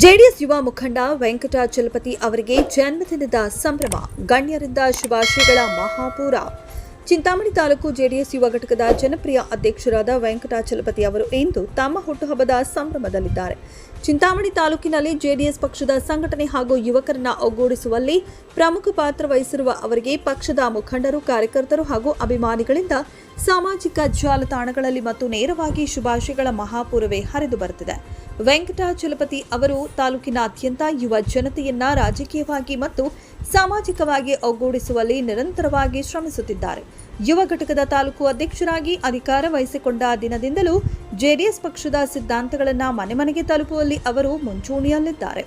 JDS ಯುವ ಮುಖಂಡ ವೆಂಕಟಾಚಲಪತಿ ಅವರಿಗೆ ಜನ್ಮದಿನದ ಸಂಭ್ರಮ, ಗಣ್ಯರಿಂದ ಶುಭಾಶಯಗಳ ಮಹಾಪೂರ. ಚಿಂತಾಮಣಿ ತಾಲೂಕು ಜೆಡಿಎಸ್ ಯುವ ಘಟಕದ ಜನಪ್ರಿಯ ಅಧ್ಯಕ್ಷರಾದ ವೆಂಕಟಾಚಲಪತಿ ಅವರು ಇಂದು ತಮ್ಮ ಹುಟ್ಟುಹಬ್ಬದ ಸಂಭ್ರಮದಲ್ಲಿದ್ದಾರೆ. ಚಿಂತಾಮಣಿ ತಾಲೂಕಿನಲ್ಲಿ ಜೆಡಿಎಸ್ ಪಕ್ಷದ ಸಂಘಟನೆ ಹಾಗೂ ಯುವಕರನ್ನ ಒಗ್ಗೂಡಿಸುವಲ್ಲಿ ಪ್ರಮುಖ ಪಾತ್ರ ವಹಿಸಿರುವ ಅವರಿಗೆ ಪಕ್ಷದ ಮುಖಂಡರು, ಕಾರ್ಯಕರ್ತರು ಹಾಗೂ ಅಭಿಮಾನಿಗಳಿಂದ ಸಾಮಾಜಿಕ ಜಾಲತಾಣಗಳಲ್ಲಿ ಮತ್ತು ನೇರವಾಗಿ ಶುಭಾಶಯಗಳ ಮಹಾಪೂರವೇ ಹರಿದು ಬರುತ್ತಿದೆ. ವೆಂಕಟಾಚಲಪತಿ ಅವರು ತಾಲೂಕಿನಾದ್ಯಂತ ಯುವ ಜನತೆಯನ್ನ ರಾಜಕೀಯವಾಗಿ ಮತ್ತು ಸಾಮಾಜಿಕವಾಗಿ ಒಗ್ಗೂಡಿಸುವಲ್ಲಿ ನಿರಂತರವಾಗಿ ಶ್ರಮಿಸುತ್ತಿದ್ದಾರೆ. ಯುವ ಘಟಕದ ತಾಲೂಕು ಅಧ್ಯಕ್ಷರಾಗಿ ಅಧಿಕಾರ ವಹಿಸಿಕೊಂಡ ದಿನದಿಂದಲೂ ಜೆಡಿಎಸ್ ಪಕ್ಷದ ಸಿದ್ಧಾಂತಗಳನ್ನು ಮನೆ ಮನೆಗೆ ತಲುಪುವಲ್ಲಿ ಅವರು ಮುಂಚೂಣಿಯಲ್ಲಿದ್ದಾರೆ.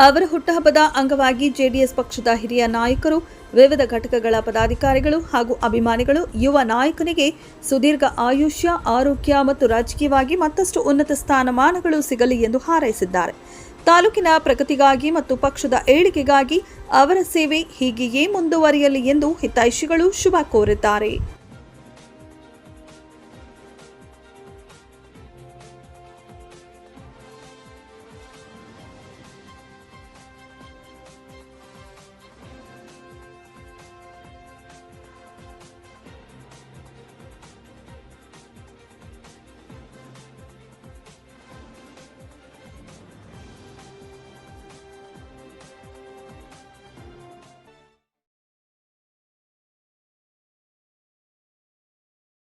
ಅವರ ಹುಟ್ಟುಹಬ್ಬದ ಅಂಗವಾಗಿ ಜೆಡಿಎಸ್ ಪಕ್ಷದ ಹಿರಿಯ ನಾಯಕರು, ವಿವಿಧ ಘಟಕಗಳ ಪದಾಧಿಕಾರಿಗಳು ಹಾಗೂ ಅಭಿಮಾನಿಗಳು ಯುವ ನಾಯಕನಿಗೆ ಸುದೀರ್ಘ ಆಯುಷ್ಯ, ಆರೋಗ್ಯ ಮತ್ತು ರಾಜಕೀಯವಾಗಿ ಮತ್ತಷ್ಟು ಉನ್ನತ ಸ್ಥಾನಮಾನಗಳು ಸಿಗಲಿ ಎಂದು ಹಾರೈಸಿದ್ದಾರೆ. ತಾಲೂಕಿನ ಪ್ರಗತಿಗಾಗಿ ಮತ್ತು ಪಕ್ಷದ ಏಳಿಗೆಗಾಗಿ ಅವರ ಸೇವೆ ಹೀಗೆಯೇ ಮುಂದುವರಿಯಲಿ ಎಂದು ಹಿತೈಷಿಗಳು ಶುಭ ಕೋರಿದ್ದಾರೆ.